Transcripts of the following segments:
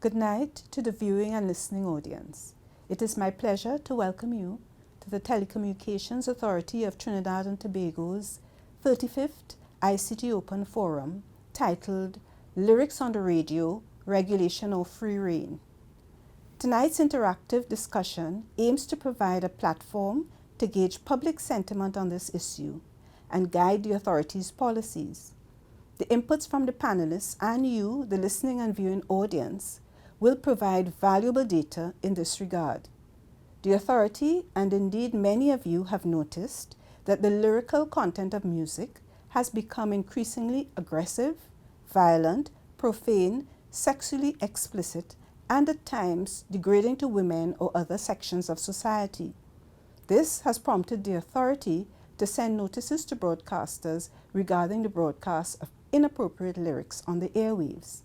Good night to the viewing and listening audience. It is my pleasure to welcome you to the Telecommunications Authority of Trinidad and Tobago's 35th ICT Open Forum titled Lyrics on the Radio, Regulation or Free Rein. Tonight's interactive discussion aims to provide a platform to gauge public sentiment on this issue and guide the authority's policies. The inputs from the panelists and you, the listening and viewing audience, will provide valuable data in this regard. The authority, and indeed many of you, have noticed that the lyrical content of music has become increasingly aggressive, violent, profane, sexually explicit, and at times degrading to women or other sections of society. This has prompted the authority to send notices to broadcasters regarding the broadcast of inappropriate lyrics on the airwaves.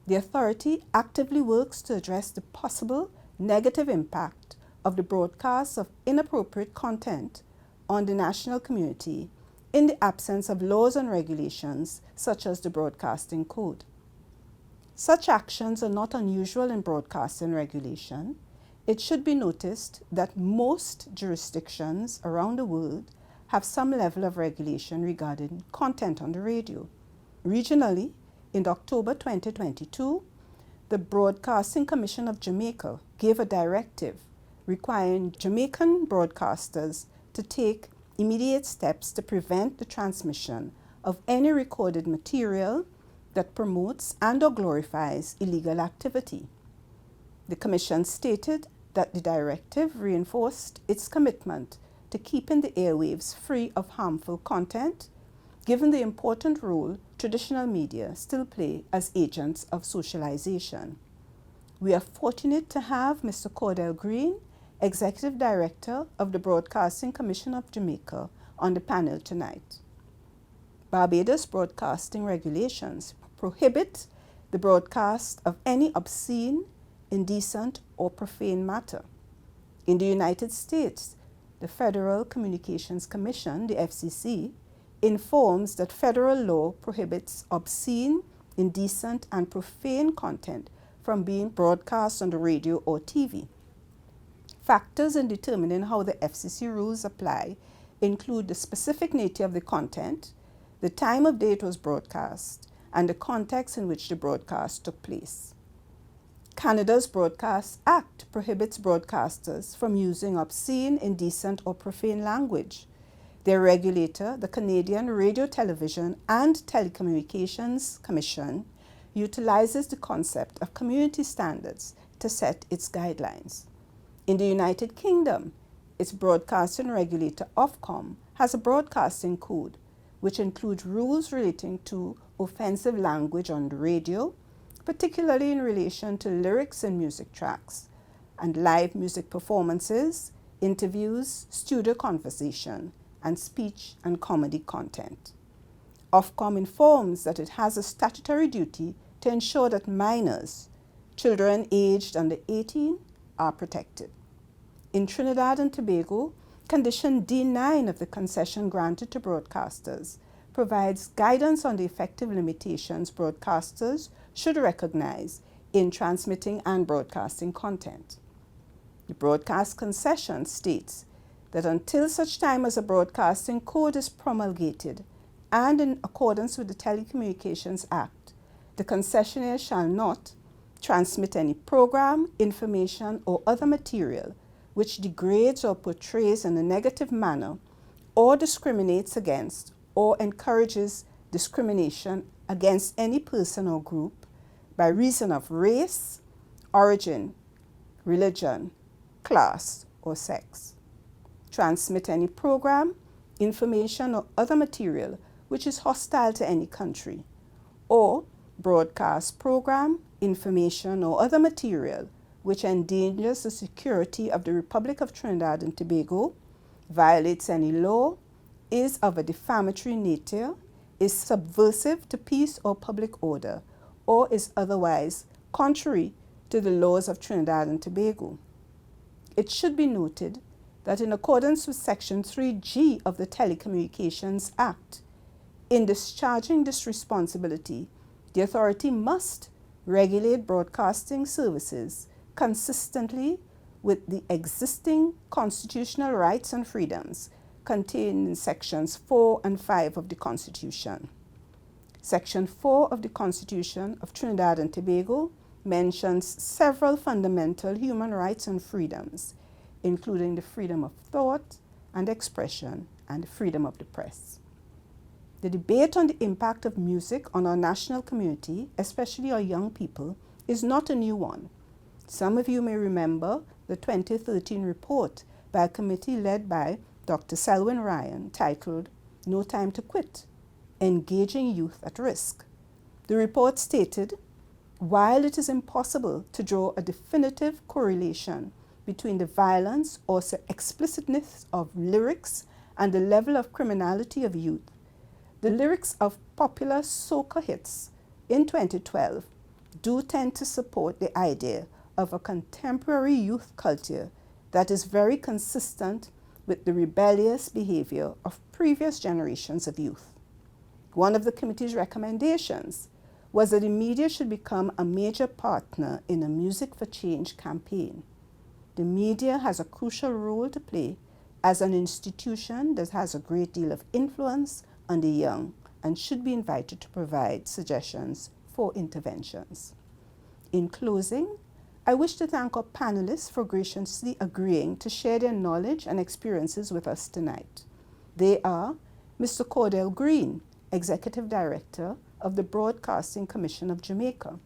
The authority actively works to address the possible negative impact of the broadcast of inappropriate content on the national community in the absence of laws and regulations such as the Broadcasting Code. Such actions are not unusual in broadcasting regulation. It should be noticed that most jurisdictions around the world have some level of regulation regarding content on the radio. Regionally, in October 2022, the Broadcasting Commission of Jamaica gave a directive requiring Jamaican broadcasters to take immediate steps to prevent the transmission of any recorded material that promotes and/or glorifies illegal activity. The Commission stated that the directive reinforced its commitment to keeping the airwaves free of harmful content, given the important role traditional media still play as agents of socialization. We are fortunate to have Mr. Cordel Green, Executive Director of the Broadcasting Commission of Jamaica, on the panel tonight. Barbados broadcasting regulations prohibit the broadcast of any obscene, indecent, or profane matter. In the United States, the Federal Communications Commission, the FCC, informs that federal law prohibits obscene, indecent, and profane content from being broadcast on the radio or TV. Factors in determining how the FCC rules apply include the specific nature of the content, the time of day it was broadcast, and the context in which the broadcast took place. Canada's Broadcast Act prohibits broadcasters from using obscene, indecent, or profane language. Their regulator, the Canadian Radio, Television and Telecommunications Commission, utilizes the concept of community standards to set its guidelines. In the United Kingdom, its broadcasting regulator, Ofcom, has a broadcasting code which includes rules relating to offensive language on the radio, particularly in relation to lyrics in music tracks, and live music performances, interviews, studio conversation, and speech and comedy content. Ofcom informs that it has a statutory duty to ensure that minors, children aged under 18, are protected. In Trinidad and Tobago, Condition D9 of the concession granted to broadcasters provides guidance on the effective limitations broadcasters should recognize in transmitting and broadcasting content. The broadcast concession states that until such time as a broadcasting code is promulgated and in accordance with the Telecommunications Act, the concessionaire shall not transmit any program, information, or other material which degrades or portrays in a negative manner or discriminates against or encourages discrimination against any person or group by reason of race, origin, religion, class, or sex. Transmit any program, information, or other material which is hostile to any country, or broadcast program, information, or other material which endangers the security of the Republic of Trinidad and Tobago, violates any law, is of a defamatory nature, is subversive to peace or public order, or is otherwise contrary to the laws of Trinidad and Tobago. It should be noted that in accordance with Section 3G of the Telecommunications Act, in discharging this responsibility, the authority must regulate broadcasting services consistently with the existing constitutional rights and freedoms contained in Sections 4 and 5 of the Constitution. Section 4 of the Constitution of Trinidad and Tobago mentions several fundamental human rights and freedoms, including the freedom of thought and expression and the freedom of the press. The debate on the impact of music on our national community, especially our young people, is not a new one. Some of you may remember the 2013 report by a committee led by Dr. Selwyn Ryan titled No Time to Quit: Engaging Youth at Risk. The report stated, while it is impossible to draw a definitive correlation between the violence or explicitness of lyrics and the level of criminality of youth, the lyrics of popular soca hits in 2012 do tend to support the idea of a contemporary youth culture that is very consistent with the rebellious behavior of previous generations of youth. One of the committee's recommendations was that the media should become a major partner in a Music for Change campaign. The media has a crucial role to play as an institution that has a great deal of influence on the young and should be invited to provide suggestions for interventions. In closing, I wish to thank our panelists for graciously agreeing to share their knowledge and experiences with us tonight. They are Mr. Cordel Green, Executive Director of the Broadcasting Commission of Jamaica,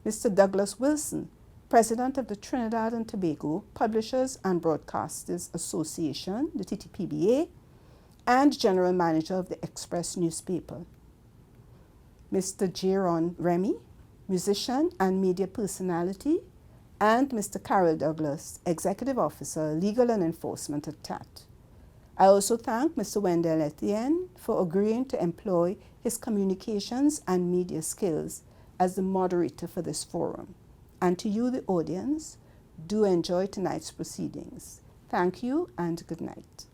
Mr. Douglas Wilson, President of the Trinidad and Tobago Publishers and Broadcasters Association, the TTPBA, and General Manager of the Express newspaper, Mr. Jayron Remy, musician and media personality, and Mr. Karel Douglas, Executive Officer, Legal and Enforcement at TATT. I also thank Mr. Wendell Etienne for agreeing to employ his communications and media skills as the moderator for this forum. And to you, the audience, do enjoy tonight's proceedings. Thank you and good night.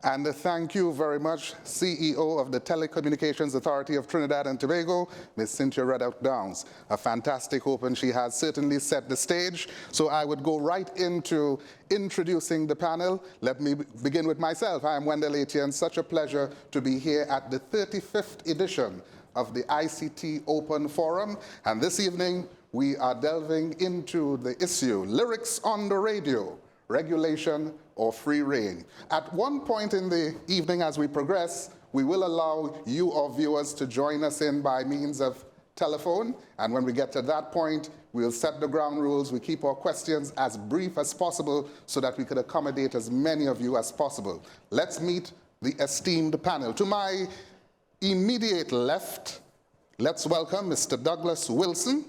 And thank you very much, CEO of the Telecommunications Authority of Trinidad and Tobago, Ms. Cynthia Reddock-Downs. A fantastic open. She has certainly set the stage. So I would go right into introducing the panel. Let me begin with myself. I am Wendell Etienne. Such a pleasure to be here at the 35th edition of the ICT Open Forum. And this evening, we are delving into the issue, lyrics on the radio, regulation or free reign. At one point in the evening as we progress, we will allow you, our viewers, to join us in by means of telephone. And when we get to that point, we'll set the ground rules. We keep our questions as brief as possible so that we could accommodate as many of you as possible. Let's meet the esteemed panel. To my immediate left, let's welcome Mr. Douglas Wilson.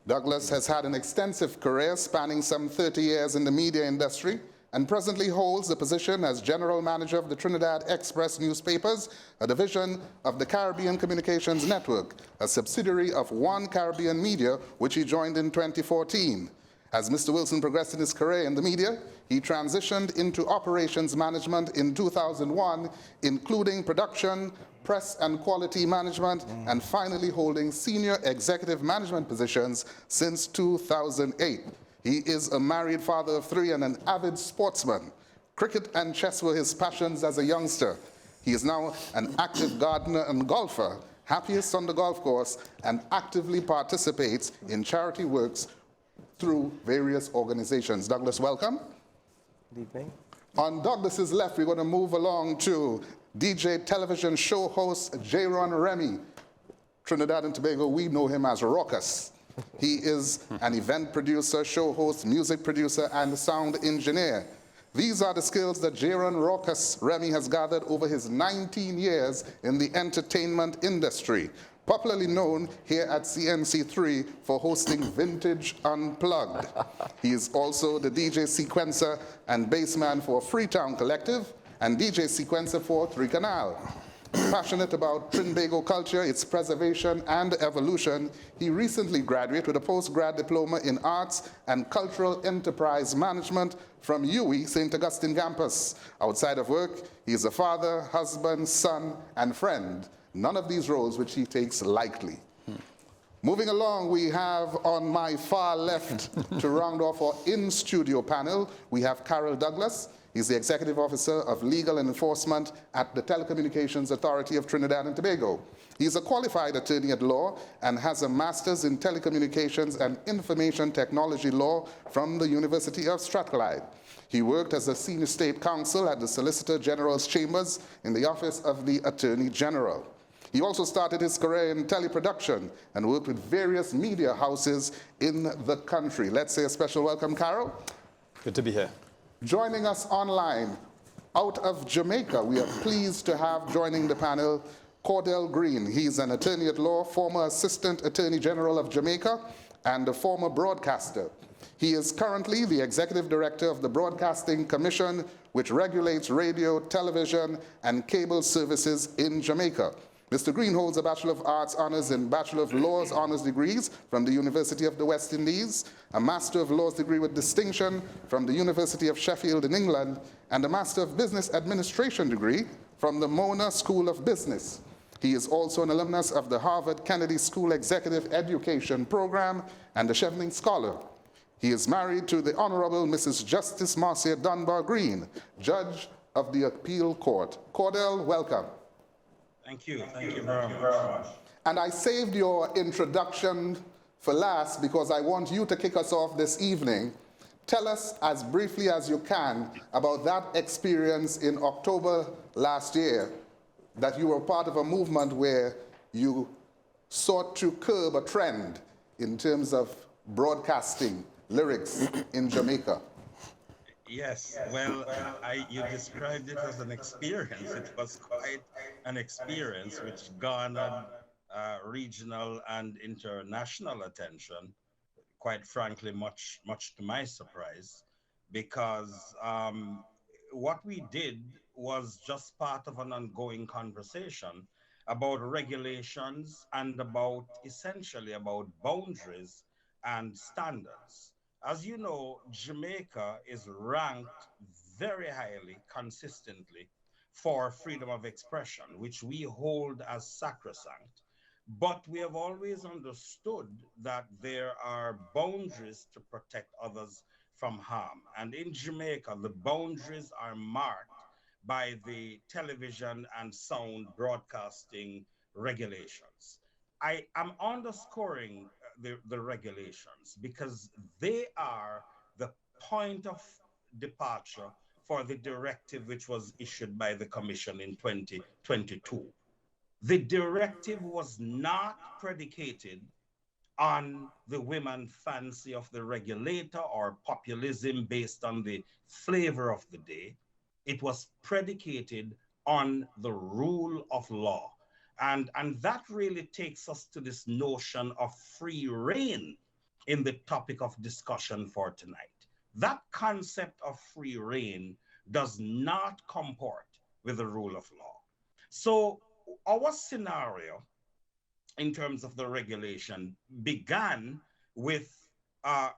Douglas has had an extensive career spanning some 30 years in the media industry and presently holds the position as General Manager of the Trinidad Express newspapers, a division of the Caribbean Communications Network, a subsidiary of One Caribbean Media, which he joined in 2014. As Mr. Wilson progressed in his career in the media, he transitioned into operations management in 2001, including production, press and quality management, and finally holding senior executive management positions since 2008. He is a married father of 3 and an avid sportsman. Cricket and chess were his passions as a youngster. He is now an active gardener and golfer, happiest on the golf course, and actively participates in charity works through various organizations. Douglas, welcome. Good evening. On Douglas's left, we're going to move along to DJ television show host Jayron Remy. Trinidad and Tobago, we know him as Rawkus. He is an event producer, show host, music producer, and sound engineer. These are the skills that Jayron Rawkus Remy has gathered over his 19 years in the entertainment industry, popularly known here at CNC3 for hosting Vintage Unplugged. He is also the DJ sequencer and bassman for Freetown Collective and DJ sequencer for Three Canal. Passionate about Trinbago culture, its preservation and evolution, he recently graduated with a postgrad diploma in arts and cultural enterprise management from UWI St. Augustine campus. Outside of work, he is a father, husband, son, and friend. None of these roles which he takes lightly. Moving along, we have on my far left to round off our in-studio panel, we have Karel Douglas. He's the Executive Officer of Legal and Enforcement at the Telecommunications Authority of Trinidad and Tobago. He's a qualified attorney at law and has a master's in telecommunications and information technology law from the University of Strathclyde. He worked as a senior state counsel at the Solicitor General's Chambers in the Office of the Attorney General. He also started his career in teleproduction and worked with various media houses in the country. Let's say a special welcome, Karel. Good to be here. Joining us online, out of Jamaica, we are pleased to have joining the panel Cordel Green. He's an attorney at law, former Assistant Attorney General of Jamaica, and a former broadcaster. He is currently the Executive Director of the Broadcasting Commission, which regulates radio, television, and cable services in Jamaica. Mr. Green holds a Bachelor of Arts honors and Bachelor of Laws honors degrees from the University of the West Indies, a Master of Laws degree with distinction from the University of Sheffield in England, and a Master of Business Administration degree from the Mona School of Business. He is also an alumnus of the Harvard Kennedy School Executive Education Program and a Chevening Scholar. He is married to the Honorable Mrs. Justice Marcia Dunbar Green, Judge of the Appeal Court. Cordel, welcome. Thank you very much. And I saved your introduction for last because I want you to kick us off this evening. Tell us as briefly as you can about that experience in October last year, that you were part of a movement where you sought to curb a trend in terms of broadcasting lyrics in Jamaica. Yes, well, you described it as an experience. It was quite an experience which garnered regional and international attention, quite frankly, much to my surprise, because what we did was just part of an ongoing conversation about regulations and essentially about boundaries and standards. As you know, Jamaica is ranked very highly, consistently, for freedom of expression, which we hold as sacrosanct. But we have always understood that there are boundaries to protect others from harm. And in Jamaica, the boundaries are marked by the television and sound broadcasting regulations. I am underscoring the regulations because they are the point of departure for the directive which was issued by the Commission in 2022. The directive was not predicated on the women fancy of the regulator or populism based on the flavor of the day. It was predicated on the rule of law. And that really takes us to this notion of free reign in the topic of discussion for tonight. That concept of free reign does not comport with the rule of law. So our scenario in terms of the regulation began with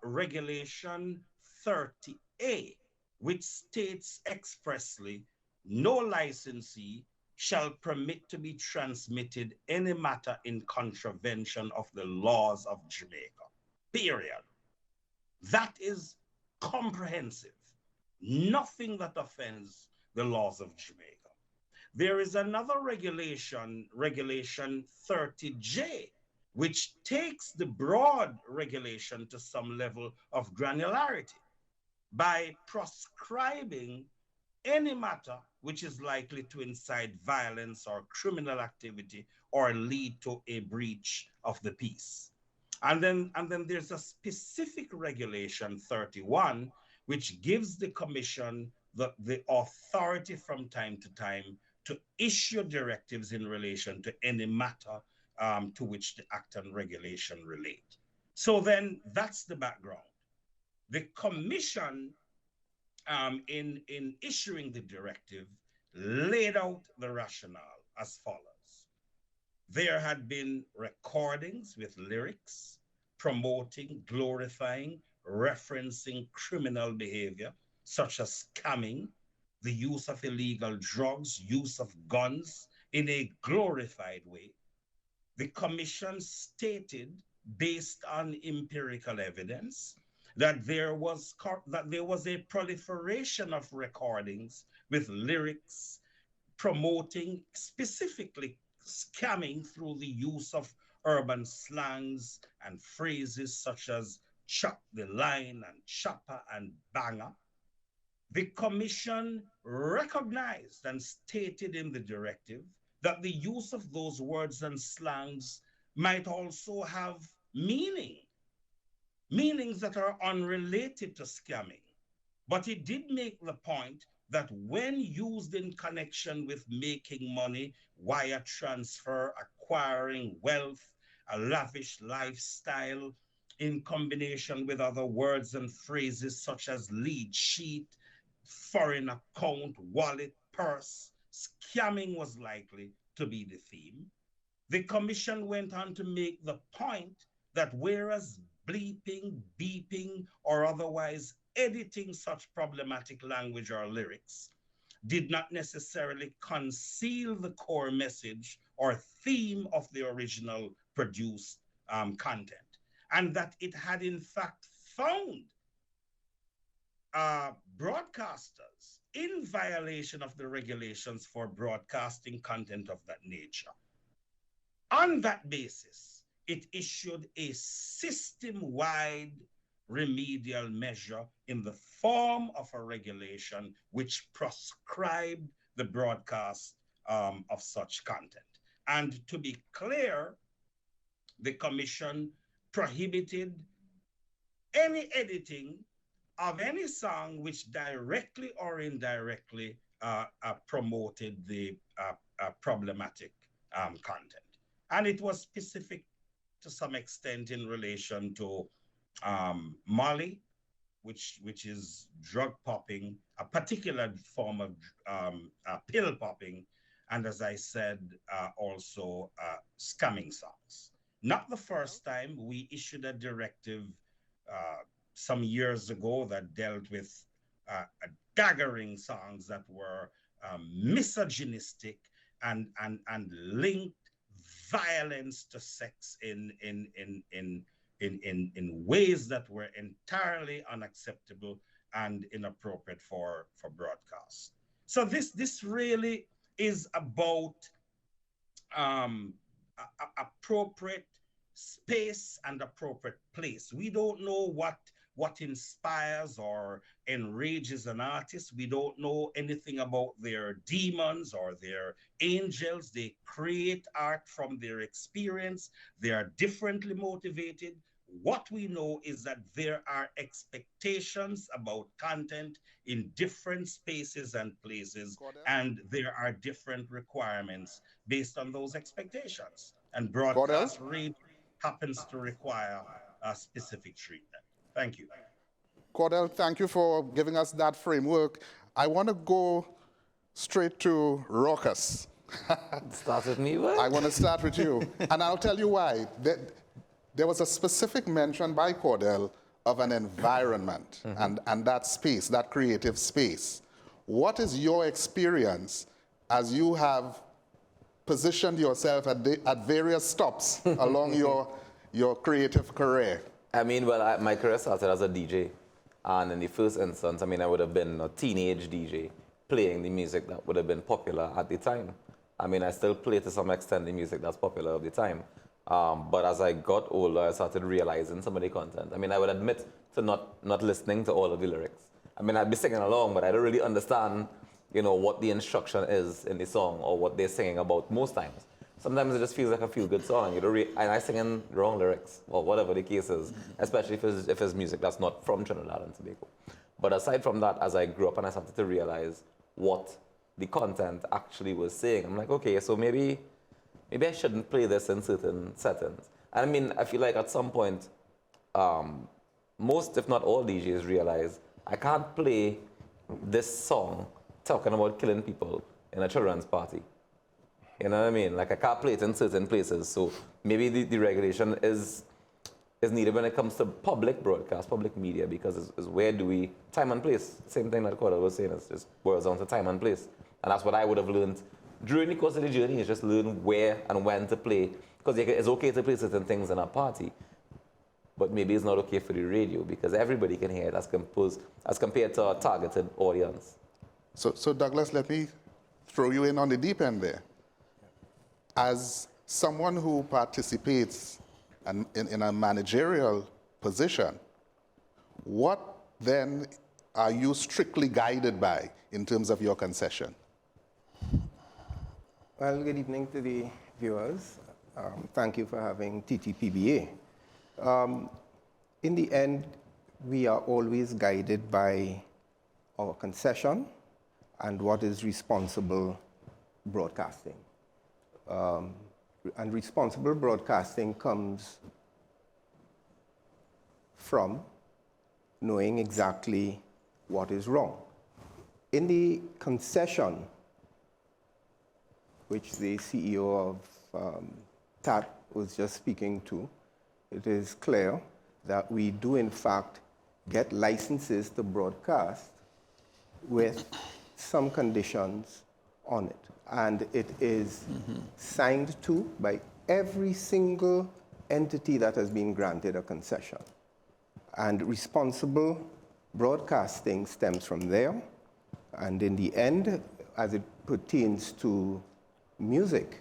Regulation 30A, which states expressly, no licensee shall permit to be transmitted any matter in contravention of the laws of Jamaica, period. That is comprehensive. Nothing that offends the laws of Jamaica. There is another regulation, Regulation 30J, which takes the broad regulation to some level of granularity by proscribing any matter which is likely to incite violence or criminal activity or lead to a breach of the peace. And then there's a specific Regulation 31, which gives the Commission the authority from time to time to issue directives in relation to any matter to which the act and regulation relate. So then that's the background. The Commission, in issuing the directive, laid out the rationale as follows. There had been recordings with lyrics promoting, glorifying, referencing criminal behavior, such as scamming, the use of illegal drugs, use of guns in a glorified way. The Commission stated based on empirical evidence, that there was a proliferation of recordings with lyrics promoting specifically scamming through the use of urban slangs and phrases such as chop the line and chopper and banger. The Commission recognized and stated in the directive that the use of those words and slangs might also have meanings that are unrelated to scamming. But it did make the point that when used in connection with making money, wire transfer, acquiring wealth, a lavish lifestyle, in combination with other words and phrases such as lead sheet, foreign account, wallet, purse, scamming was likely to be the theme. The Commission went on to make the point that whereas bleeping, beeping, or otherwise editing such problematic language or lyrics did not necessarily conceal the core message or theme of the original produced content, and that it had in fact found broadcasters in violation of the regulations for broadcasting content of that nature. On that basis, it issued a system-wide remedial measure in the form of a regulation which prescribed the broadcast of such content. And to be clear, the Commission prohibited any editing of any song which directly or indirectly promoted the problematic content. And it was specific to some extent in relation to Molly, which is drug popping, a particular form of pill popping, and as I said, also scamming songs. Not the first time. We issued a directive some years ago that dealt with daggering songs that were misogynistic and linked violence to sex in ways that were entirely unacceptable and inappropriate for broadcast. So this really is about appropriate space and appropriate place. We don't know what inspires or enrages an artist. We don't know anything about their demons or their angels. They create art from their experience. They are differently motivated. What we know is that there are expectations about content in different spaces and places, and there are different requirements based on those expectations. And broadcast radio happens to require a specific treatment. Thank you. Cordel, thank you for giving us that framework. I want to go straight to Rawkus. Start with me, what? I want to start with you. And I'll tell you why. There was a specific mention by Cordel of an environment and that space, that creative space. What is your experience as you have positioned yourself at various stops along your creative career? I mean, well, my career started as a DJ. And in the first instance, I mean, I would have been a teenage DJ playing the music that would have been popular at the time. I mean, I still play to some extent the music that's popular at the time. But as I got older, I started realizing some of the content. I mean, I would admit to not listening to all of the lyrics. I mean, I'd be singing along, but I don't really understand, you know, what the instruction is in the song or what they're singing about most times. Sometimes it just feels like a feel-good song. You don't and I sing in the wrong lyrics or whatever the case is, especially if it's music that's not from Trinidad and Tobago. But aside from that, as I grew up and I started to realize what the content actually was saying, I'm like, okay, so maybe I shouldn't play this in certain settings. And I mean, I feel like at some point, most, if not all DJs realize I can't play this song talking about killing people in a children's party. You know what I mean? Like I can't play it in certain places. So maybe the regulation is needed when it comes to public broadcast, public media, because it's where do we, time and place. Same thing that Cordel was saying, it's just boils down to time and place. And that's what I would have learned during the course of the journey, is just learn where and when to play. Because it's okay to play certain things in a party, but maybe it's not okay for the radio because everybody can hear it as compared to a targeted audience. So Douglas, let me throw you in on the deep end there. As someone who participates in a managerial position, what then are you strictly guided by in terms of your concession? Well, good evening to the viewers. Thank you for having TTPBA. In the end, we are always guided by our concession and what is responsible broadcasting. And responsible broadcasting comes from knowing exactly what is wrong. In the concession, which the CEO of TATT was just speaking to, it is clear that we do in fact get licenses to broadcast with some conditions on it. And it is signed to by every single entity that has been granted a concession. And responsible broadcasting stems from there. And in the end, as it pertains to music,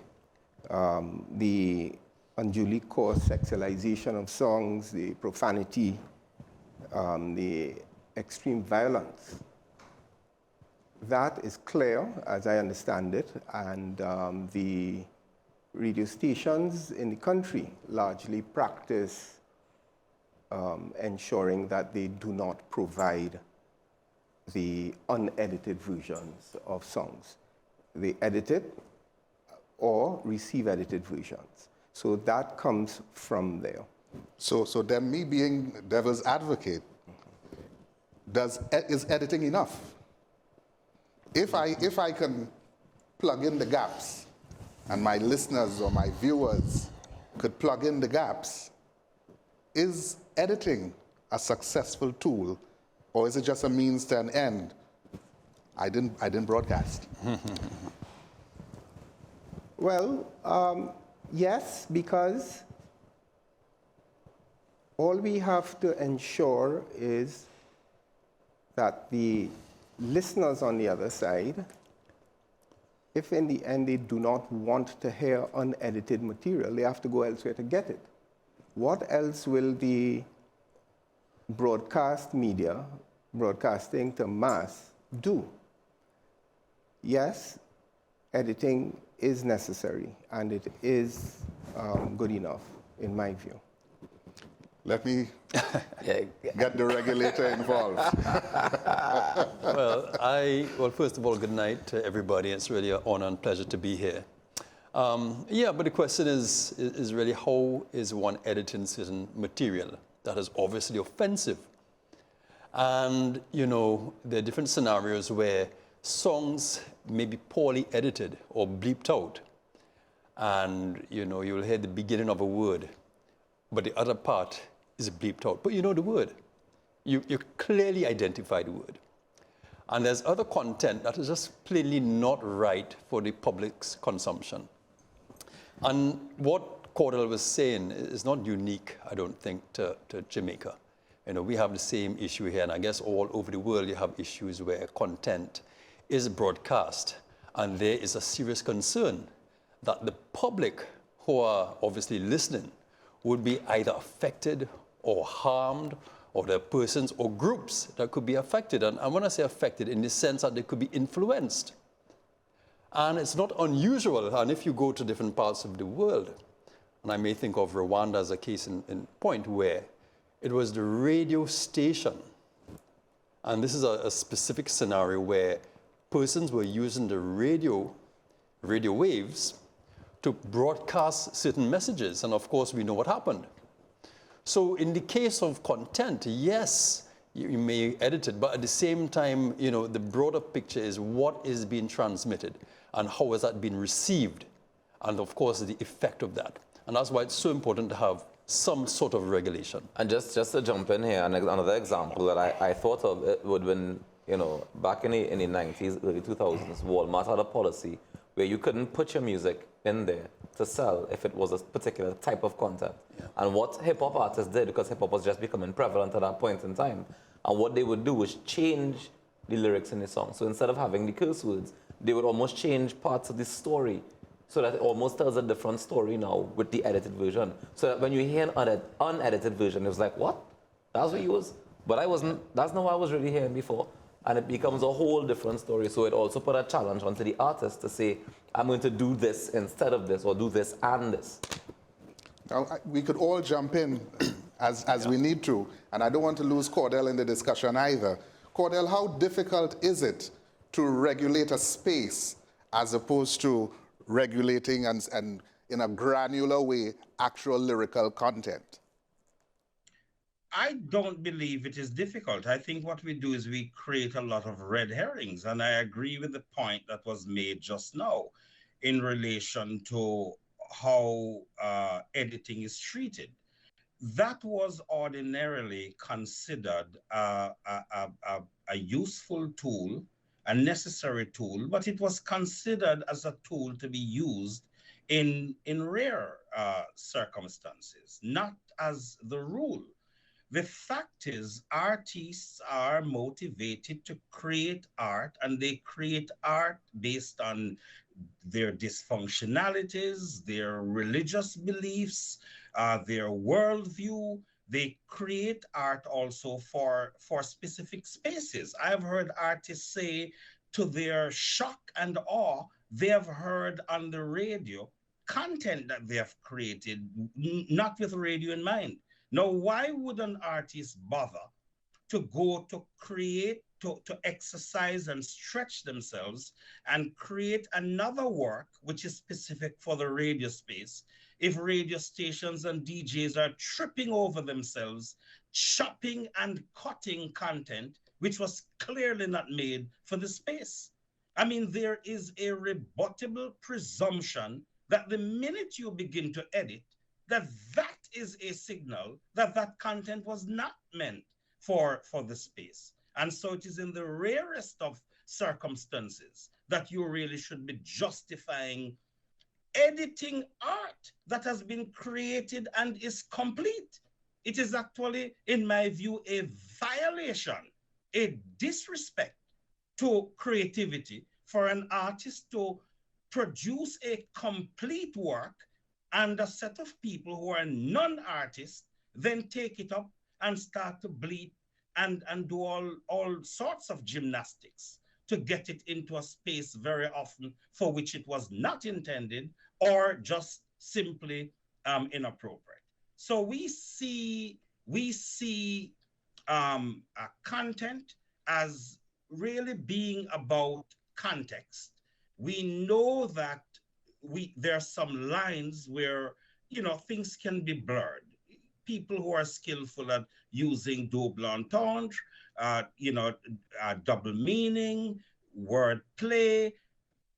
the unduly coarse sexualization of songs, the profanity, the extreme violence, that is clear, as I understand it, and the radio stations in the country largely practice ensuring that they do not provide the unedited versions of songs. They edit it or receive edited versions. So that comes from there. So then me being devil's advocate, is editing enough? If I can plug in the gaps, and my listeners or my viewers could plug in the gaps, is editing a successful tool, or is it just a means to an end? I didn't broadcast. Well, yes, because all we have to ensure is that the listeners on the other side, if in the end they do not want to hear unedited material, they have to go elsewhere to get it. What else will the broadcast media, broadcasting to mass, do? Yes, editing is necessary, and it is good enough, in my view. Let me get the regulator involved. Well, first of all, good night to everybody. It's really an honor and pleasure to be here. But the question is really how is one editing certain material that is obviously offensive? And, you know, there are different scenarios where songs may be poorly edited or bleeped out. And, you know, you'll hear the beginning of a word, but the other part is bleeped out. But you know the word. You clearly identify the word. And there's other content that is just plainly not right for the public's consumption. And what Cordel was saying is not unique, I don't think, to Jamaica. You know, we have the same issue here, and I guess all over the world you have issues where content is broadcast, and there is a serious concern that the public who are obviously listening would be either affected or harmed, or there are persons or groups that could be affected. And when I say affected, in the sense that they could be influenced. And it's not unusual, and if you go to different parts of the world, and I may think of Rwanda as a case in point, where it was the radio station, and this is a specific scenario where persons were using the radio waves to broadcast certain messages, and of course we know what happened. So in the case of content, yes, you may edit it, but at the same time, you know, the broader picture is what is being transmitted and how is that being received, and of course the effect of that. And that's why it's so important to have some sort of regulation. And just to jump in here, another example that I thought of, it would have been, you know, back in the 90s, early 2000s, Walmart had a policy where you couldn't put your music in there to sell if it was a particular type of content. And what hip-hop artists did, because hip-hop was just becoming prevalent at that point in time, and what they would do was change the lyrics in the song. So instead of having the curse words, they would almost change parts of the story so that it almost tells a different story now with the edited version. So that when you hear an unedited version, it was like, what? That's what you was? But that's not what I was really hearing before. And it becomes a whole different story. So it also put a challenge onto the artist to say, I'm going to do this instead of this, or do this and this. Now, we could all jump in as we need to, and I don't want to lose Cordel in the discussion either. Cordel, how difficult is it to regulate a space as opposed to regulating and in a granular way actual lyrical content? I don't believe it is difficult. I think what we do is we create a lot of red herrings, and I agree with the point that was made just now in relation to how editing is treated. That was ordinarily considered a useful tool, a necessary tool, but it was considered as a tool to be used in rare circumstances, not as the rule. The fact is, artists are motivated to create art, and they create art based on their dysfunctionalities, their religious beliefs, their worldview. They create art also for specific spaces. I've heard artists say, to their shock and awe, they have heard on the radio content that they have created, not with radio in mind. Now, why would an artist bother to go to create, to exercise and stretch themselves and create another work which is specific for the radio space, if radio stations and DJs are tripping over themselves, chopping and cutting content which was clearly not made for the space? I mean, there is a rebuttable presumption that the minute you begin to edit, that is a signal that that content was not meant for the space. And so it is in the rarest of circumstances that you really should be justifying editing art that has been created and is complete. It is actually, in my view, a violation, a disrespect to creativity for an artist to produce a complete work and a set of people who are non-artists then take it up and start to bleed and do all sorts of gymnastics to get it into a space very often for which it was not intended, or just simply inappropriate. So we see content as really being about context. We know that there are some lines where, things can be blurred. People who are skillful at using double entendre, double meaning, word play,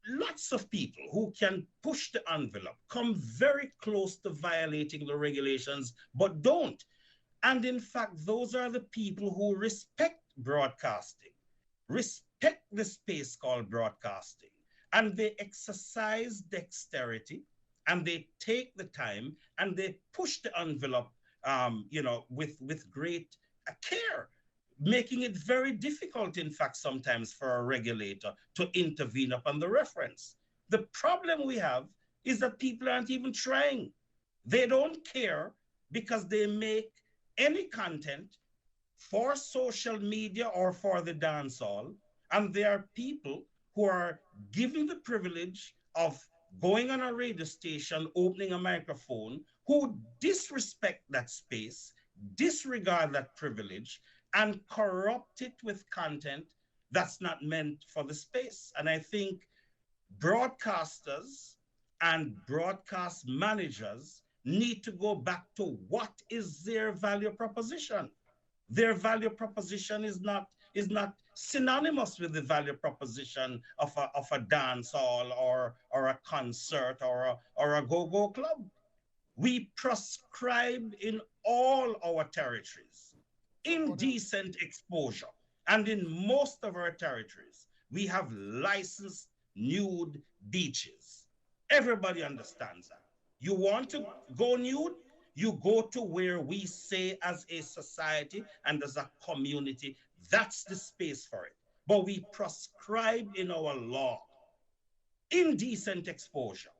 lots of people who can push the envelope, come very close to violating the regulations, but don't. And in fact, those are the people who respect broadcasting, respect the space called broadcasting, and they exercise dexterity, and they take the time, and they push the envelope, with great care, making it very difficult, in fact, sometimes for a regulator to intervene upon the reference. The problem we have is that people aren't even trying. They don't care because they make any content for social media or for the dance hall, and there are people who are given the privilege of going on a radio station, opening a microphone, who disrespect that space, disregard that privilege, and corrupt it with content that's not meant for the space. And I think broadcasters and broadcast managers need to go back to what is their value proposition. Their value proposition is not synonymous with the value proposition of a dance hall or a concert or a go-go club. We prescribe in all our territories indecent exposure. And in most of our territories, we have licensed nude beaches. Everybody understands that. You want to go nude? You go to where we say as a society and as a community, that's the space for it. But we prescribe in our law indecent exposure.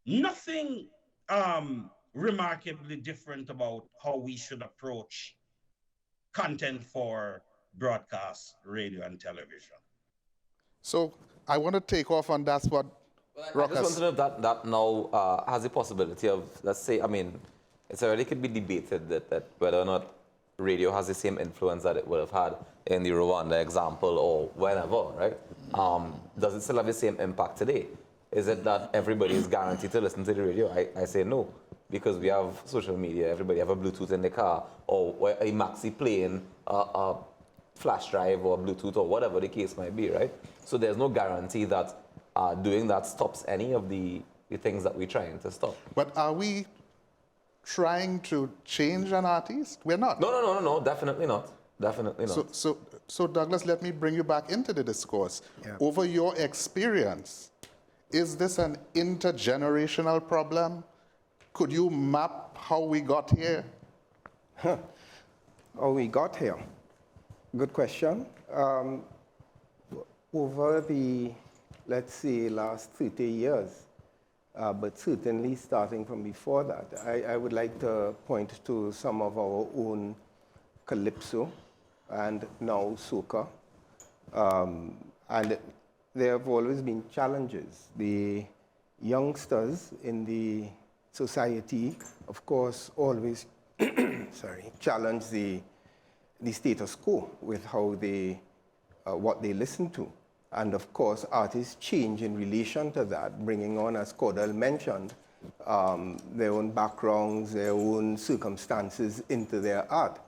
Nothing remarkably different about how we should approach content for broadcast, radio, and television. So I want to take off on that what I Rawkus. just want to know if that now has the possibility of, let's say, I mean, it already could be debated that whether or not radio has the same influence that it would have had in the Rwanda example or whenever, right? Does it still have the same impact today? Is it that everybody is guaranteed to listen to the radio? I say no, because we have social media, everybody have a Bluetooth in the car, or a maxi playing a flash drive or Bluetooth or whatever the case might be, right? So there's no guarantee that doing that stops any of the things that we're trying to stop. But are we trying to change an artist? We're not. No, definitely not. Definitely not. So Douglas, let me bring you back into the discourse. Yeah. Over your experience, is this an intergenerational problem? Could you map how we got here? How we got here? Good question. Over the, let's say, last 30 years, but certainly starting from before that, I would like to point to some of our own calypso and now soca. And there have always been challenges. The youngsters in the society, of course, always challenge the status quo with how they, what they listen to. And of course, artists change in relation to that, bringing on, as Cordel mentioned, their own backgrounds, their own circumstances into their art.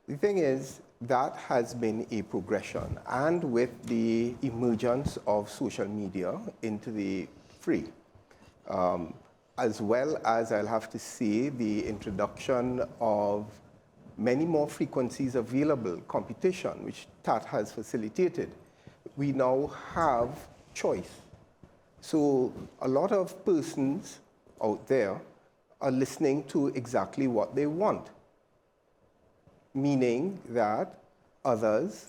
The thing is, that has been a progression. And with the emergence of social media into the fray, as well as, I'll have to say, the introduction of many more frequencies available, competition, which TATT has facilitated, we now have choice. So a lot of persons out there are listening to exactly what they want, meaning that others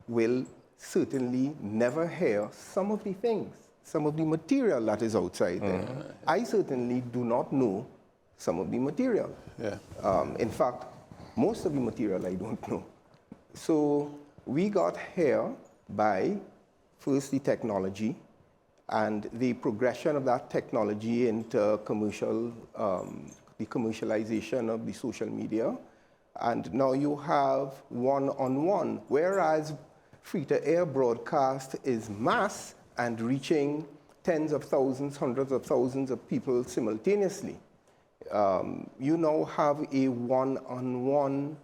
will certainly never hear some of the things, some of the material that is outside there. I certainly do not know some of the material. Yeah. In fact, most of the material I don't know. So we got here by first the technology and the progression of that technology into commercial, the commercialization of the social media. And now you have one-on-one, whereas free-to-air broadcast is mass and reaching tens of thousands, hundreds of thousands of people simultaneously. You now have a one-on-one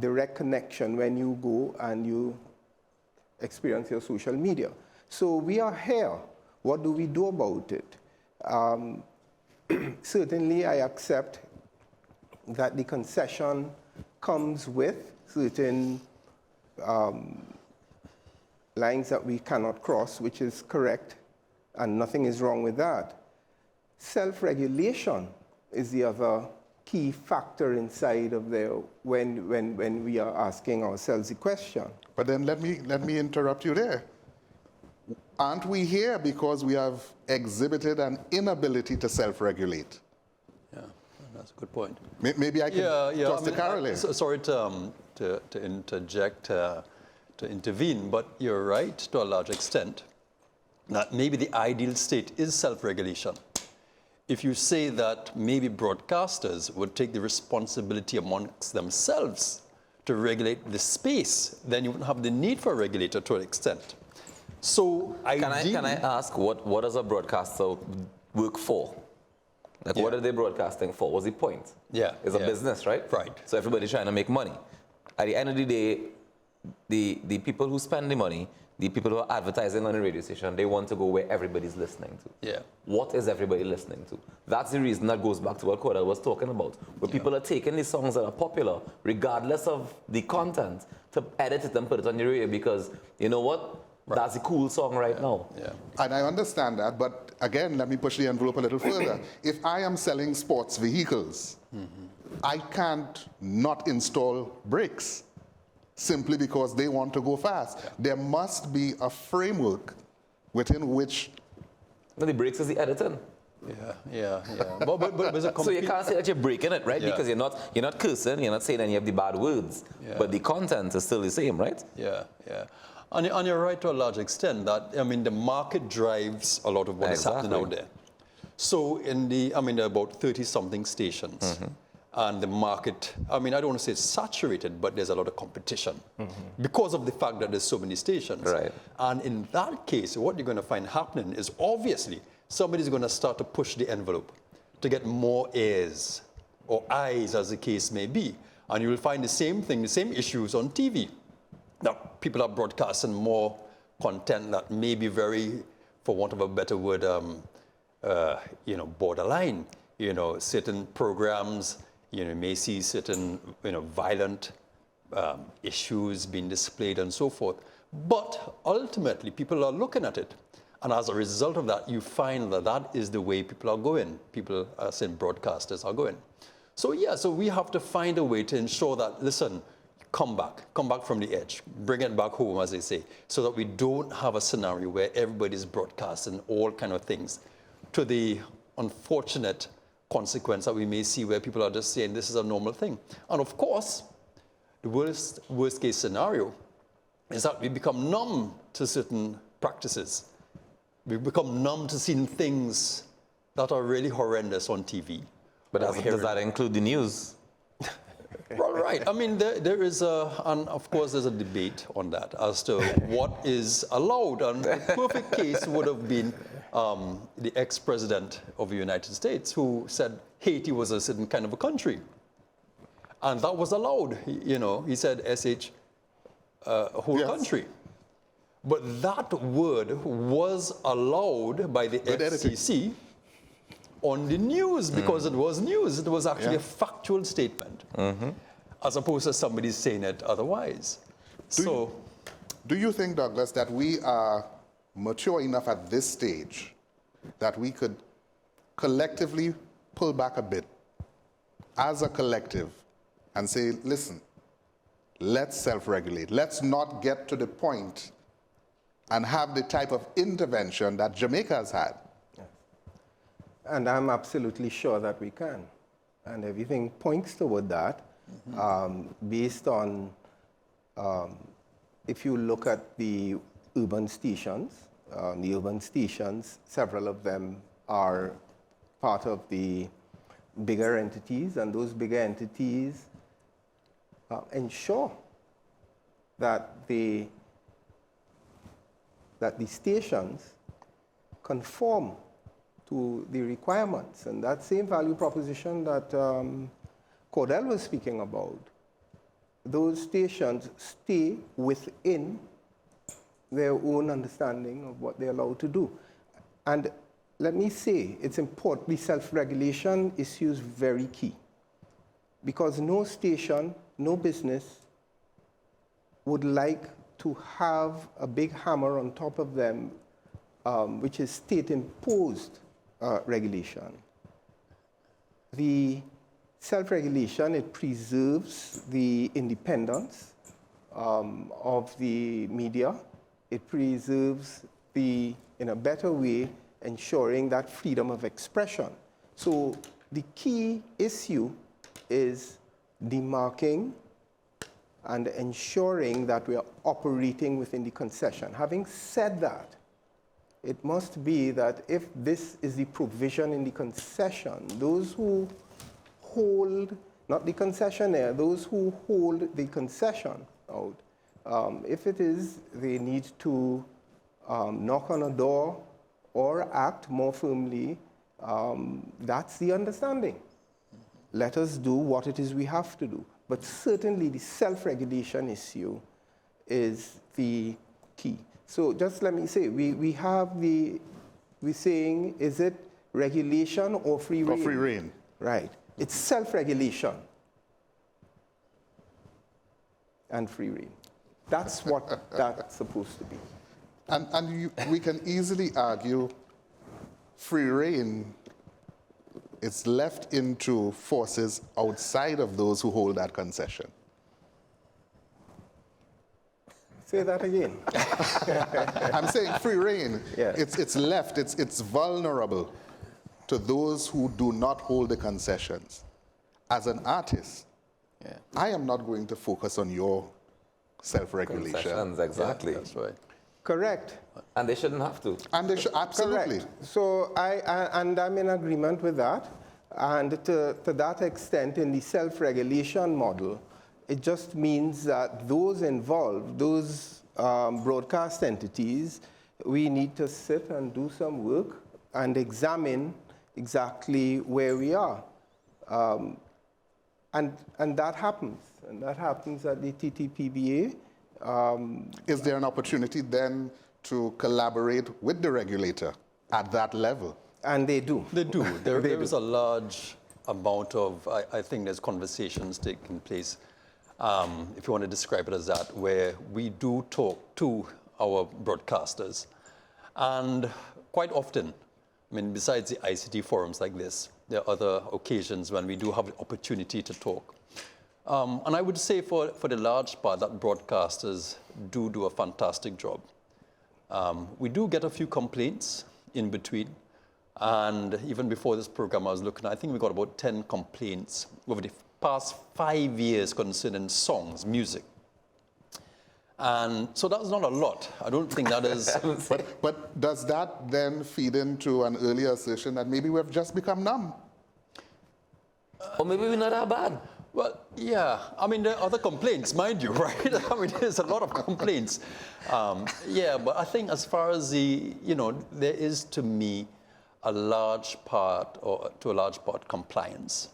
direct connection when you go and you experience your social media. So we are here. What do we do about it? Certainly, I accept that the concession comes with certain lines that we cannot cross, which is correct, and nothing is wrong with that. Self-regulation is the other key factor inside of there when we are asking ourselves the question. But then let me interrupt you there. Aren't we here because we have exhibited an inability to self-regulate? Yeah, that's a good point. Maybe I can toss to Karel here. Sorry to interject, to intervene, but you're right to a large extent that maybe the ideal state is self-regulation. If you say that maybe broadcasters would take the responsibility amongst themselves to regulate the space, then you wouldn't have the need for a regulator to an extent. So Can I ask, what does a broadcaster work for? Like, what are they broadcasting for? What's the point? Yeah. It's a business, right? Right. So everybody's trying to make money. At the end of the day, the people who spend the money, the people who are advertising on the radio station, they want to go where everybody's listening to. Yeah. What is everybody listening to? That's the reason that goes back to what Cordel was talking about, where people are taking these songs that are popular, regardless of the content, to edit it and put it on the radio because, you know what? That's the cool song right now. Yeah. And I understand that, but again, let me push the envelope a little further. If I am selling sports vehicles, I can't not install brakes simply because they want to go fast. Yeah. There must be a framework within which... No, the brakes is the editing. Yeah. But there's a So you can't say that you're breaking it, right? Yeah. Because you're not cursing, you're not saying any of the bad words, Yeah. but the content is still the same, right? Yeah. And you're right to a large extent that, I mean, the market drives a lot of what is happening out there. So there are about 30-something stations. And the market, I mean, I don't want to say it's saturated, but there's a lot of competition because of the fact that there's so many stations. Right. And in that case, what you're going to find happening is obviously somebody's going to start to push the envelope to get more ears or eyes, as the case may be. And you will find the same thing, the same issues on TV. Now, people are broadcasting more content that may be very, for want of a better word, borderline. Certain programs, you may see certain, violent issues being displayed and so forth. But ultimately, people are looking at it. And as a result of that, you find that that is the way people are going. People, as in broadcasters, are going. So we have to find a way to ensure that, listen, come back from the edge, bring it back home, as they say, so that we don't have a scenario where everybody's broadcasting all kind of things, to the unfortunate consequence that we may see where people are just saying this is a normal thing. And of course, the worst case scenario is that we become numb to certain practices. We become numb to seeing things that are really horrendous on TV. But does that include the news? Well, right. I mean, there is and of course there's a debate on that as to what is allowed. And the perfect case would have been the ex-president of the United States who said Haiti was a certain kind of a country. And that was allowed. He said SH, whole country. But that word was allowed by the FCC on the news because it was news. It was actually a factual statement, as opposed to somebody saying it otherwise. Do you think, Douglas, that we are mature enough at this stage that we could collectively pull back a bit as a collective and say, listen, let's self-regulate. Let's not get to the point and have the type of intervention that Jamaica has had? And I'm absolutely sure that we can. And everything points toward that, based on, if you look at the urban stations, several of them are part of the bigger entities, and those bigger entities ensure that the stations conform to the requirements. And that same value proposition that Cordel was speaking about, those stations stay within their own understanding of what they're allowed to do. And let me say, it's important, the self-regulation issue is very key. Because no station, no business would like to have a big hammer on top of them, which is state-imposed regulation. The self-regulation, it preserves the independence of the media. It preserves in a better way, ensuring that freedom of expression. So the key issue is demarking and ensuring that we are operating within the concession. Having said that, it must be that if this is the provision in the concession, those who hold, not the concessionaire, those who hold the concession out, if it is, they need to knock on a door or act more firmly. That's the understanding. Let us do what it is we have to do. But certainly the self-regulation issue is the key. So just let me say, we're saying, is it regulation or free rein? Or free rein. Right. It's self-regulation and free rein. That's what that's supposed to be. We can easily argue free reign is left into forces outside of those who hold that concession. Say that again. I'm saying free reign, Yes. it's left, it's vulnerable to those who do not hold the concessions. As an artist, I am not going to focus on your self-regulation. Concessions, exactly. That's right. Correct. And they shouldn't have to. And they should, absolutely. Correct. So and I'm in agreement with that. And to that extent, in the self-regulation model, it just means that those involved, those broadcast entities, we need to sit and do some work and examine exactly where we are. And that happens. And that happens at the TTPBA. Is there an opportunity then to collaborate with the regulator at that level? And they do. They do. There is a large amount of, I think there's conversations taking place, if you want to describe it as that, where we do talk to our broadcasters. And quite often, I mean, besides the ICT forums like this, there are other occasions when we do have the opportunity to talk. And I would say for the large part that broadcasters do a fantastic job. We do get a few complaints in between. And even before this program, I was looking, I think we got about 10 complaints over the past 5 years concerning songs, music. And so that's not a lot. I don't think that is. But does that then feed into an earlier assertion that maybe we've just become numb? Or maybe we're not that bad. Well, yeah. I mean, there are other complaints, mind you, right? I mean, there's a lot of complaints. Yeah, but I think as far as there is, to me, a large part, or to a large part, compliance.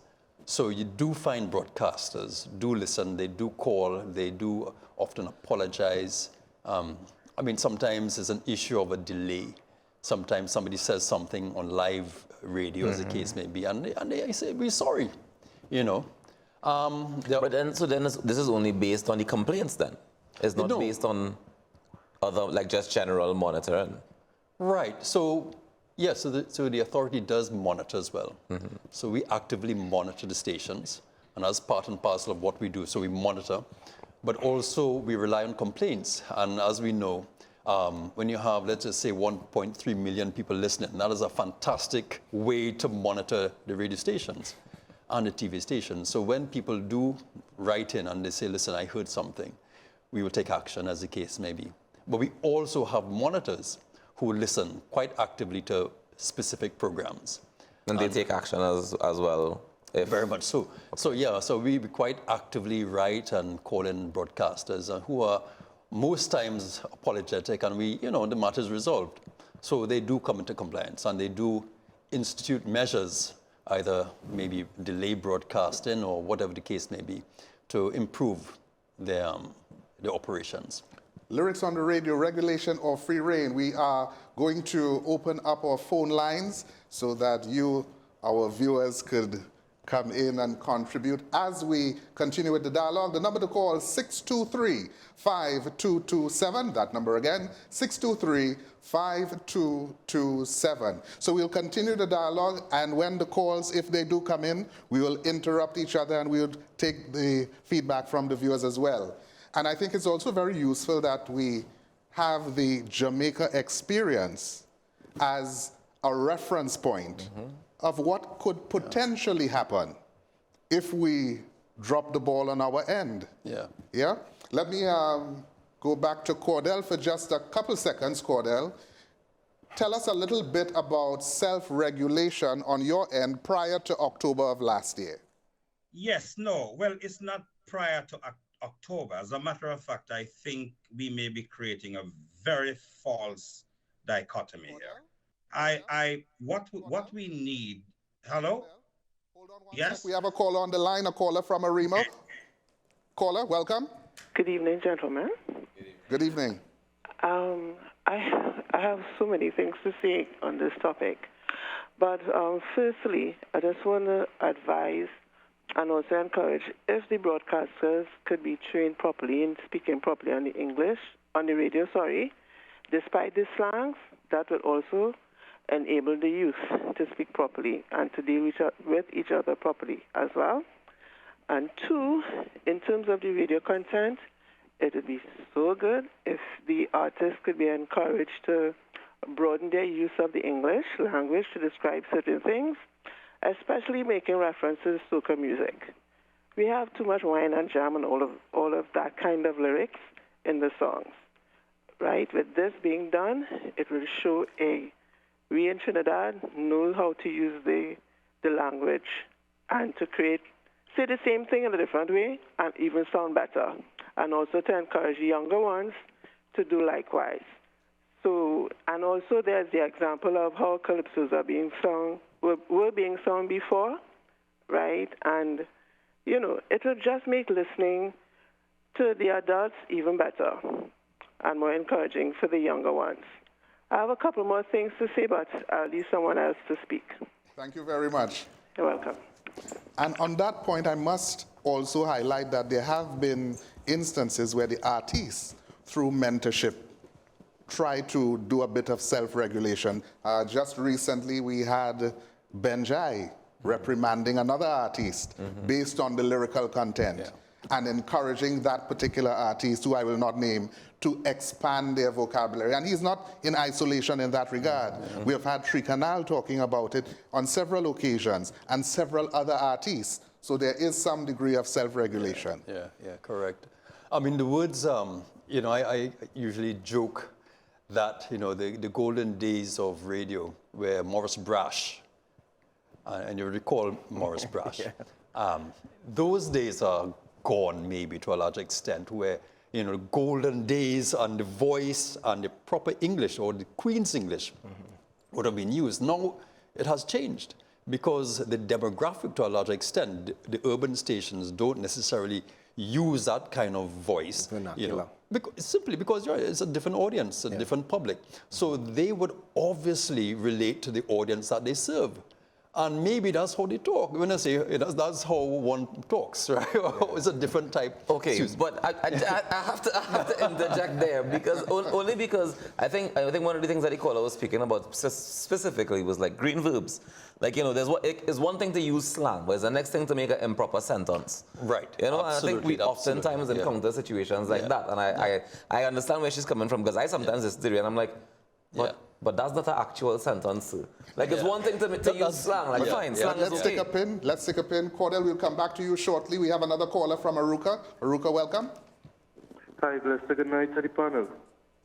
So you do find broadcasters do listen, they do call, they do often apologize. I mean, sometimes there's an issue of a delay. Sometimes somebody says something on live radio, as the case may be, and they say, we're sorry, But then, this is only based on the complaints then? It's not based on other, like just general monitoring? Right. So, yeah, so the authority does monitor as well. So we actively monitor the stations, and as part and parcel of what we do, so we monitor, but also we rely on complaints. And as we know, when you have, let's just say, 1.3 million people listening, that is a fantastic way to monitor the radio stations and the TV stations. So when people do write in and they say, listen, I heard something, we will take action, as the case may be. But we also have monitors who listen quite actively to specific programs. And they take action as well? Very much so. So yeah, so we quite actively write and call in broadcasters who are most times apologetic, and the matter is resolved. So they do come into compliance, and they do institute measures, either maybe delay broadcasting or whatever the case may be, to improve their operations. Lyrics on the radio, regulation or free reign. We are going to open up our phone lines so that you, our viewers, could come in and contribute as we continue with the dialogue. The number to call is 623-5227. That number again, 623-5227. So we'll continue the dialogue, and when the calls, if they do come in, we will interrupt each other and we'll take the feedback from the viewers as well. And I think it's also very useful that we have the Jamaica experience as a reference point of what could potentially happen if we drop the ball on our end. Yeah. Yeah? Let me go back to Cordel for just a couple seconds. Cordel, tell us a little bit about self-regulation on your end prior to October of last year. Yes, no. Well, it's not prior to October. As a matter of fact, I think we may be creating a very false dichotomy here. What we need. Hello? Hold on one yes. sec. We have a caller on the line, a caller from Arima. Okay. Caller, welcome. Good evening, gentlemen. Good evening. I have so many things to say on this topic, but firstly, I just want to advise and also encourage, if the broadcasters could be trained properly in speaking properly on the radio, despite the slangs, that will also enable the youth to speak properly and to deal with each other properly as well. And two, in terms of the radio content, it would be so good if the artists could be encouraged to broaden their use of the English language to describe certain things, especially making references to soca music. We have too much wine and jam and all of that kind of lyrics in the songs, right? With this being done, it will show we in Trinidad know how to use the language and to say the same thing in a different way and even sound better, and also to encourage the younger ones to do likewise. So, and also there's the example of how calypsos are being sung, were being sung before, right? And, you know, it will just make listening to the adults even better and more encouraging for the younger ones. I have a couple more things to say, but I'll leave someone else to speak. Thank you very much. You're welcome. And on that point, I must also highlight that there have been instances where the artists, through mentorship, try to do a bit of self-regulation. Just recently, we had Benjai reprimanding another artist based on the lyrical content and encouraging that particular artist, who I will not name, to expand their vocabulary. And he's not in isolation in that regard. We have had Tricanal talking about it on several occasions, and several other artists. So there is some degree of self-regulation. Yeah, correct. I mean, the words, you know, I usually joke that, you know, the golden days of radio were Morris Brash, and you recall Morris Brash. Those days are gone, maybe, to a large extent, where, you know, the golden days and the voice and the proper English, or the Queen's English, would have been used. Now it has changed, because the demographic, to a large extent, the urban stations don't necessarily use that kind of voice, you know, simply because it's a different audience, a different public. So they would obviously relate to the audience that they serve. And maybe that's how they talk. When I say that's how one talks, right? It's a different type. Okay, but I have to interject there, because only because I think one of the things that the caller was speaking about specifically was like green verbs. Like, you know, it's one thing to use slang, but it's the next thing to make an improper sentence. Right. You know, and I think we oftentimes encounter situations like that. And I understand where she's coming from, because I sometimes disagree, and I'm like, but that's not an actual sentence. Like, it's one thing to use slang. Like, fine, slang is okay. Let's take a pin. Cordel, we'll come back to you shortly. We have another caller from Aruka. Aruka, welcome. Hi, blessed good night to the panel.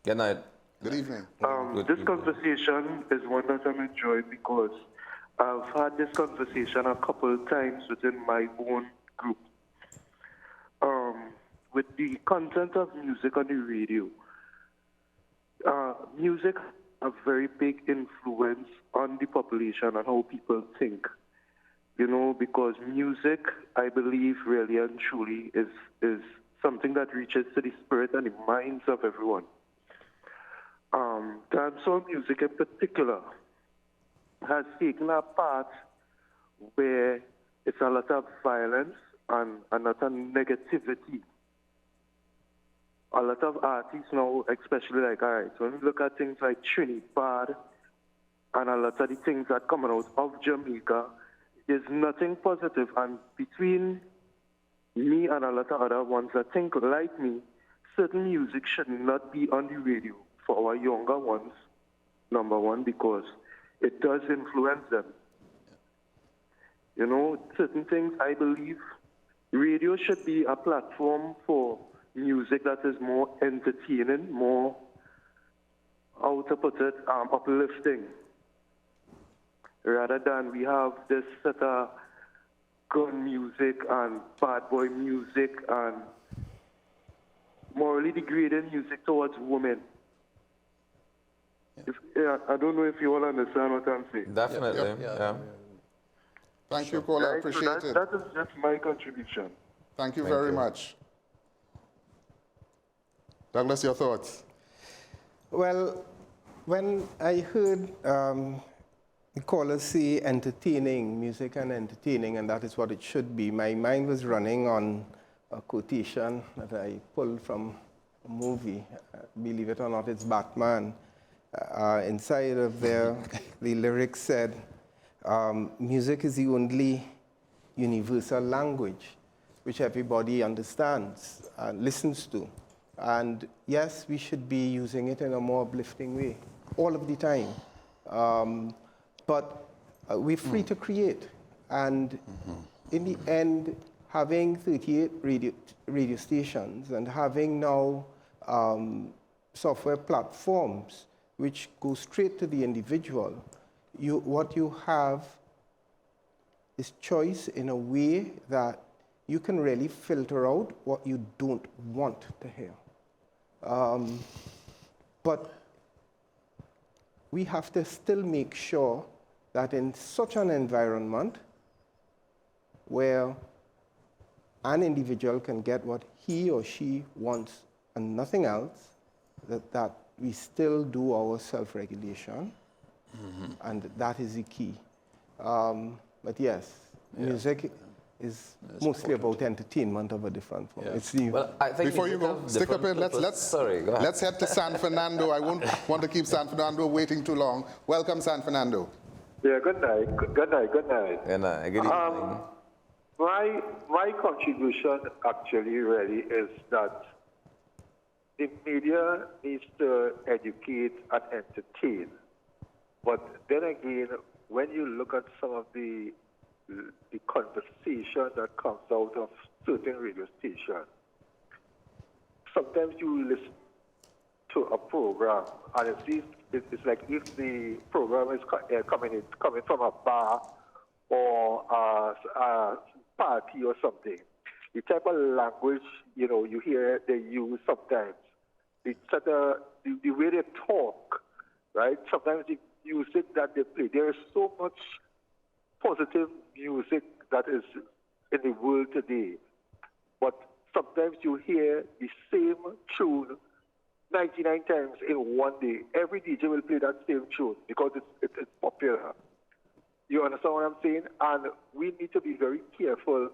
Good night. Good evening. This conversation is one that I'm enjoying, because I've had this conversation a couple of times within my own group. With the content of music on the radio, music a very big influence on the population and how people think. You know, because music, I believe, really and truly is something that reaches to the spirit and the minds of everyone. Dancehall music in particular has taken a path where it's a lot of violence and a lot of negativity. A lot of artists now, especially like, all right, when we look at things like Trinidad and a lot of the things that come out of Jamaica, there's nothing positive. And between me and a lot of other ones that think like me, certain music should not be on the radio for our younger ones, number one, because it does influence them. You know, certain things, I believe, radio should be a platform for music that is more entertaining, more, how to put it, uplifting, rather than we have this set of gun music and bad boy music and morally degrading music towards women. I don't know if you all understand what I'm saying. Definitely, Thank you, caller. I appreciate it. That is just my contribution. Thank you very much. Douglas, your thoughts? Well, when I heard the callers say entertaining, music and entertaining, and that is what it should be, my mind was running on a quotation that I pulled from movie. Believe it or not, it's Batman. Inside of there, the lyrics said, music is the only universal language which everybody understands and listens to. And yes, we should be using it in a more uplifting way all of the time. But we're free to create. And in the end, having 38 radio stations and having now software platforms which go straight to the individual, what you have is choice in a way that you can really filter out what you don't want to hear. But we have to still make sure that in such an environment where an individual can get what he or she wants and nothing else, that we still do our self-regulation, and that is the key. But yes, music is mostly about entertainment of a different form. It's the well, I think before you go, stick up here. Let's head to San Fernando. I won't want to keep San Fernando waiting too long. Welcome, San Fernando. Yeah, good night. Good night. Good evening. My contribution actually really is that the media needs to educate and entertain. But then again, when you look at some of the conversation that comes out of certain radio stations, sometimes you listen to a program and it's like if the program is coming from a bar or a party or something, the type of language you hear they use sometimes, the way they talk, right? Sometimes the music that they play, there is so much positive music that is in the world today, but sometimes you hear the same tune 99 times in one day. Every DJ will play that same tune because it's popular. You understand what I'm saying? And we need to be very careful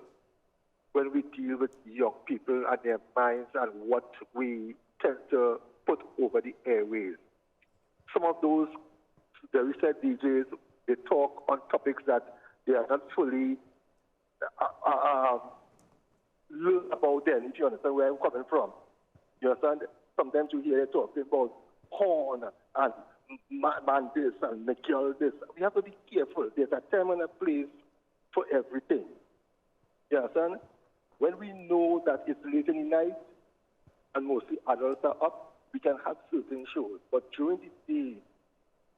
when we deal with young people and their minds and what we tend to put over the airways. Some of those very said DJs, they talk on topics that they are not fully learn about them, if you understand where I'm coming from. You understand? Sometimes you hear talking about horn and man this and McGill this. We have to be careful. There's a time and a place for everything. You understand? When we know that it's late in the night and mostly adults are up, we can have certain shows. But during the day,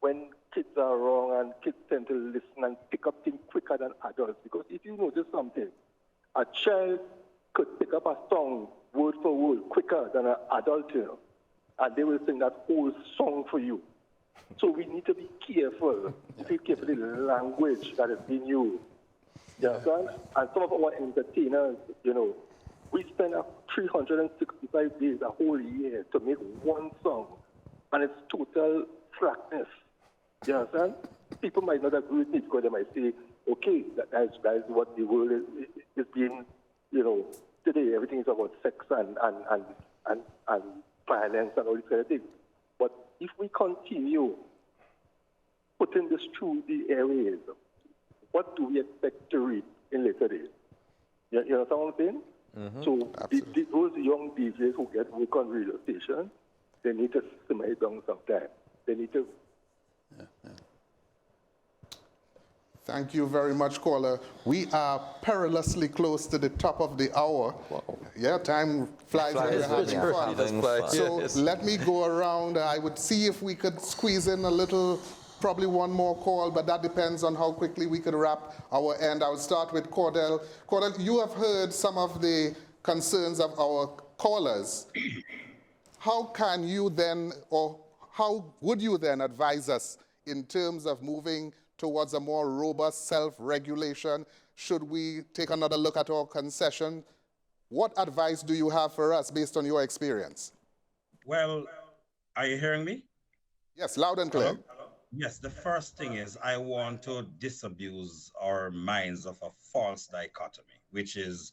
when kids are wrong and kids tend to listen and pick up things quicker than adults, because if you notice something, a child could pick up a song word for word quicker than an adult, and they will sing that whole song for you. So we need to be careful, the language that is being used. You understand? And some of our entertainers, we spend 365 days, a whole year, to make one song, and it's total flatness. You understand? People might not agree with me because they might say, okay, that is what the world is being, today everything is about sex and violence and all these kind of things. But if we continue putting this through the airways, what do we expect to read in later days? You understand what I'm saying? Mm-hmm. So those young DJs who get work on radio stations, they need to simmer it down sometime. They need to. Yeah. Thank you very much, caller. We are perilously close to the top of the hour. Wow. Yeah, time flies when you're having fun. So let me go around. I would see if we could squeeze in a little, probably one more call, but that depends on how quickly we could wrap our end. I will start with Cordel. Cordel, you have heard some of the concerns of our callers. How can you then, or how would you then advise us in terms of moving towards a more robust self-regulation? Should we take another look at our concession? What advice do you have for us based on your experience? Well, are you hearing me? Yes, loud and clear. Hello? Yes, the first thing is I want to disabuse our minds of a false dichotomy, which is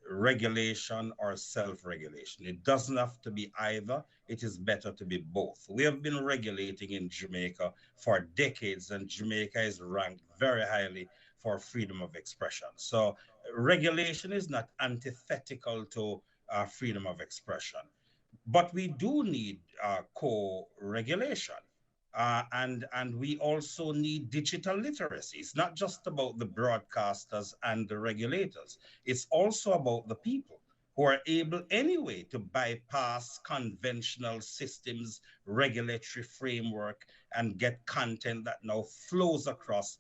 regulation or self-regulation. It doesn't have to be either. It is better to be both. We have been regulating in Jamaica for decades, and Jamaica is ranked very highly for freedom of expression. So regulation is not antithetical to freedom of expression. But we do need co-regulation. And we also need digital literacy. It's not just about the broadcasters and the regulators. It's also about the people who are able anyway to bypass conventional systems, regulatory framework, and get content that now flows across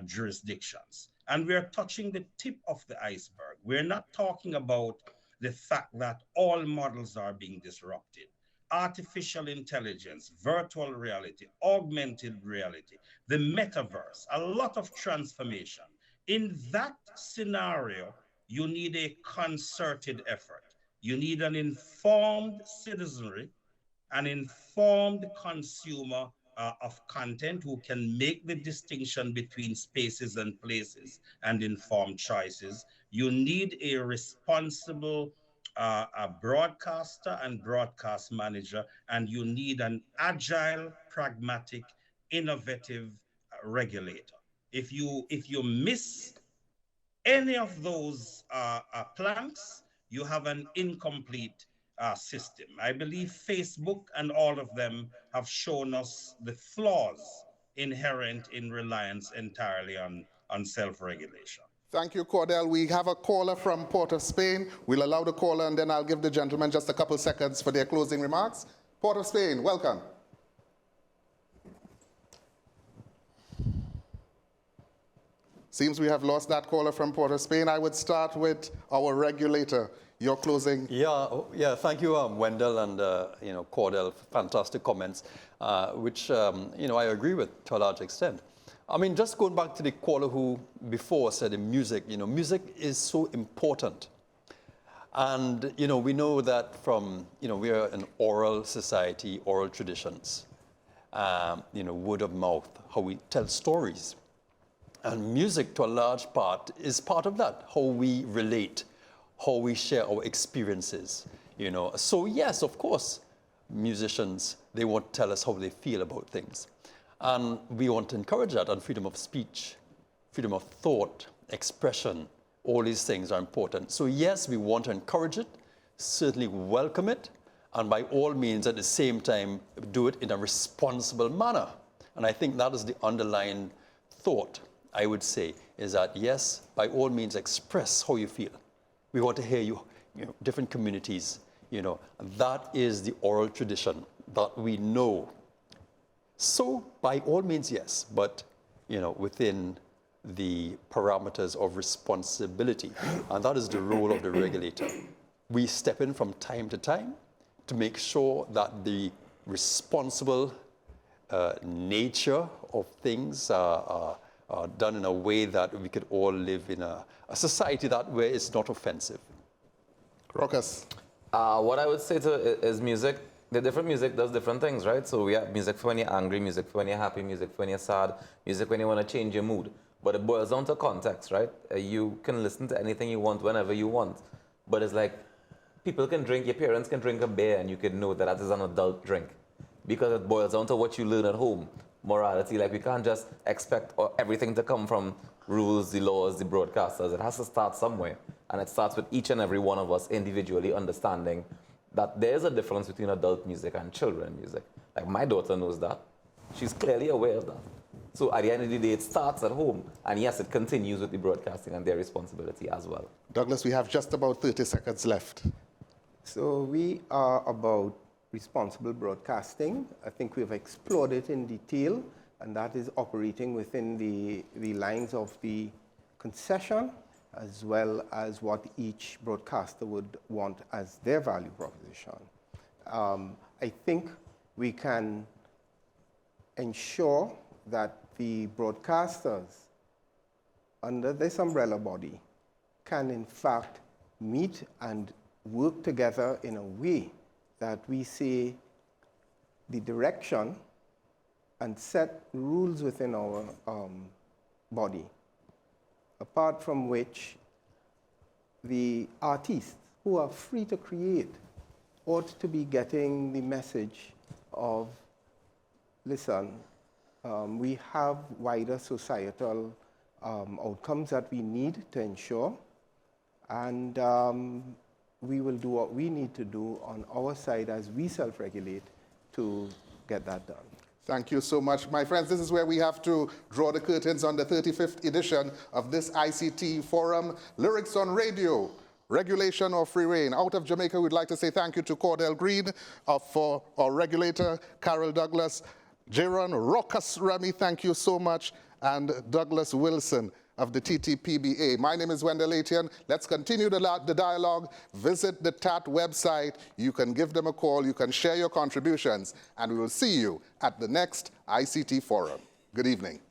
jurisdictions. And we're touching the tip of the iceberg. We're not talking about the fact that all models are being disrupted. Artificial intelligence, virtual reality, augmented reality, the metaverse, a lot of transformation. In that scenario, you need a concerted effort. You need an informed citizenry, an informed consumer of content who can make the distinction between spaces and places and informed choices. You need a responsible a broadcaster and broadcast manager, and you need an agile, pragmatic, innovative regulator. If you miss any of those planks, you have an incomplete system. I believe Facebook and all of them have shown us the flaws inherent in reliance entirely on self-regulation. Thank you, Cordel. We have a caller from Port of Spain. We'll allow the caller, and then I'll give the gentleman just a couple seconds for their closing remarks. Port of Spain, welcome. Seems we have lost that caller from Port of Spain. I would start with our regulator. Your closing. Yeah. Thank you, Wendell and Cordel. Fantastic comments, which I agree with to a large extent. I mean, just going back to the caller who before said in music, music is so important. And, we know that from, we are an oral society, oral traditions, word of mouth, how we tell stories. And music, to a large part, is part of that, how we relate, how we share our experiences, So, yes, of course, musicians, they want to tell us how they feel about things. And we want to encourage that, and freedom of speech, freedom of thought, expression, all these things are important. So yes, we want to encourage it, certainly welcome it, and by all means at the same time do it in a responsible manner. And I think that is the underlying thought, I would say, is that yes, by all means express how you feel. We want to hear you, different communities, that is the oral tradition that we know. So, by all means, yes, but, within the parameters of responsibility, and that is the role of the regulator. We step in from time to time to make sure that the responsible nature of things are done in a way that we could all live in a society that where it's not offensive. Rawkus. What I would say is music. The different music does different things, right? So we have music for when you're angry, music for when you're happy, music for when you're sad, music when you want to change your mood. But it boils down to context, right? You can listen to anything you want whenever you want. But it's like people can drink, your parents can drink a beer and you can know that that is an adult drink. Because it boils down to what you learn at home. Morality, like we can't just expect everything to come from rules, the laws, the broadcasters. It has to start somewhere. And it starts with each and every one of us individually understanding that there's a difference between adult music and children music. Like my daughter knows that. She's clearly aware of that. So at the end of the day, it starts at home. And yes, it continues with the broadcasting and their responsibility as well. Douglas, we have just about 30 seconds left. So we are about responsible broadcasting. I think we've explored it in detail, and that is operating within the lines of the concession, as well as what each broadcaster would want as their value proposition. I think we can ensure that the broadcasters under this umbrella body can in fact meet and work together in a way that we say the direction and set rules within our body, apart from which the artists who are free to create ought to be getting the message of, listen, we have wider societal outcomes that we need to ensure, and we will do what we need to do on our side as we self-regulate to get that done. Thank you so much. My friends, this is where we have to draw the curtains on the 35th edition of this ICT forum, Lyrics on Radio, Regulation or Free Reign. Out of Jamaica, we'd like to say thank you to Cordel Green, for our regulator, Karel Douglas, Jayron Remy, thank you so much, and Douglas Wilson of the TTPBA. My name is Wendell Atian. Let's continue the dialogue. Visit the TATT website. You can give them a call. You can share your contributions. And we will see you at the next ICT Forum. Good evening.